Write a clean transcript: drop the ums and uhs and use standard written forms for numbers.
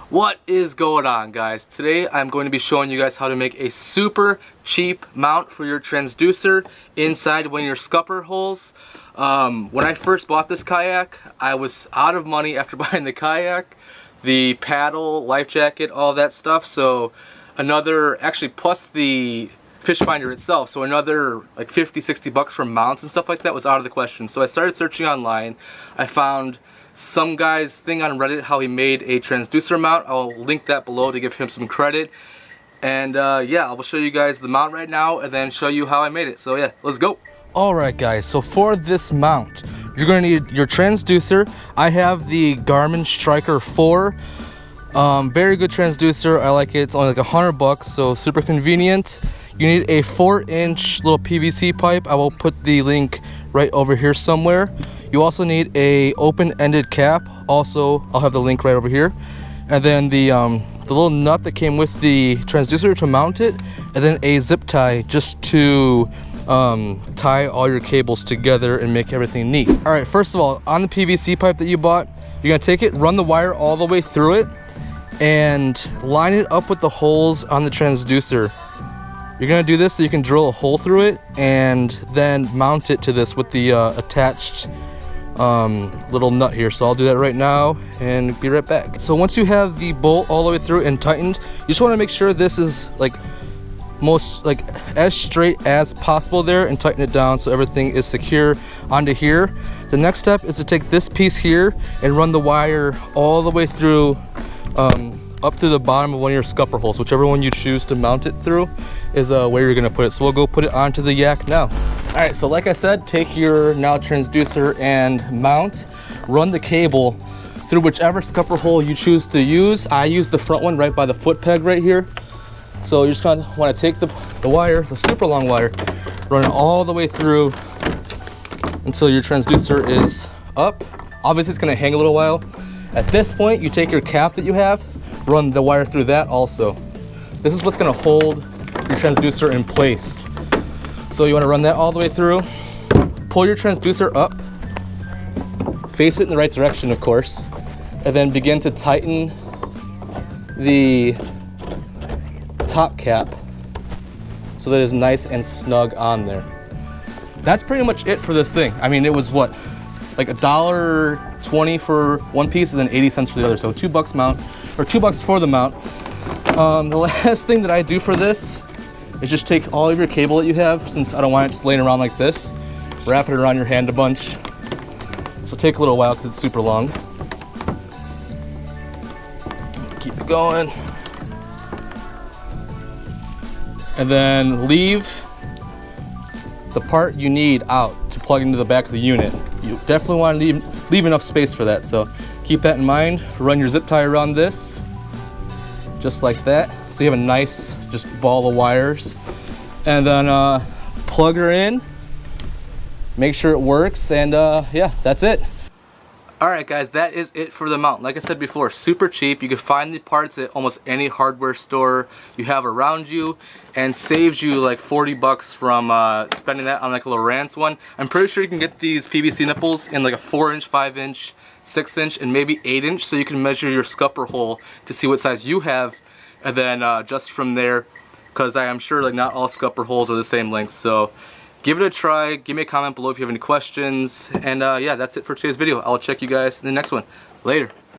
What is going on, guys? Today I'm going to be showing you guys how to make a super cheap mount for your transducer inside one of your scupper holes. When I first bought this kayak, I was out of money after buying the kayak, the paddle, life jacket, all that stuff. So actually plus the fish finder itself, so another like 50-60 bucks for mounts and stuff like that was out of the question. So I started searching online. I found some guy's thing on Reddit how he made a transducer mount. I'll link that below to give him some credit. And yeah, I will show you guys the mount right now and then show you how I made it. So yeah, let's go. Alright guys, so for this mount, you're going to need your transducer. I have the Garmin Striker 4. Very good transducer. I like it. It's only like $100, so super convenient. You need a 4-inch little PVC pipe. I will put the link right over here somewhere. You also need a open-ended cap. Also, I'll have the link right over here. And then the little nut that came with the transducer to mount it, and then a zip tie just to tie all your cables together and make everything neat. All right, first of all, on the PVC pipe that you bought, you're gonna take it, run the wire all the way through it, and line it up with the holes on the transducer. You're gonna do this so you can drill a hole through it and then mount it to this with the attached little nut here. So I'll do that right now and be right back. So once you have the bolt all the way through and tightened, you just want to make sure this is like as straight as possible there, and tighten it down so everything is secure onto here. The next step is to take this piece here and run the wire all the way through up through the bottom of one of your scupper holes. Whichever one you choose to mount it through is where you're gonna put it. So we'll go put it onto the yak now. All right, so like I said, take your now transducer and mount, run the cable through whichever scupper hole you choose to use. I use the front one right by the foot peg right here. So you just kind of want to take the wire, the super long wire, run it all the way through until your transducer is up. Obviously it's gonna hang a little while. At this point, you take your cap that you have, run the wire through that also. This is what's gonna hold your transducer in place. So you wanna run that all the way through, pull your transducer up, face it in the right direction of course, and then begin to tighten the top cap so that it's nice and snug on there. That's pretty much it for this thing. I mean, it was what, like $1.20 for one piece and then 80 cents for the other. So $2 mount, or $2 for the mount. The last thing that I do for this is just take all of your cable that you have, since I don't want it just laying around like this, wrap it around your hand a bunch. This will take a little while because it's super long. Keep it going. And then leave the part you need out to plug into the back of the unit. You definitely want to leave enough space for that, so keep that in mind. Run your zip tie around this, just like that, so you have a nice just ball of wires. And then plug her in, make sure it works, and yeah, that's it. Alright guys, that is it for the mount. Like I said before, super cheap. You can find the parts at almost any hardware store you have around you, and saves you like 40 bucks from spending that on like a Lowrance one. I'm pretty sure you can get these PVC nipples in like a 4-inch, 5-inch, 6-inch, and maybe 8-inch, so you can measure your scupper hole to see what size you have, and then just from there, because I am sure like not all scupper holes are the same length. So give it a try. Give me a comment below if you have any questions. And yeah, that's it for today's video. I'll check you guys in the next one. Later.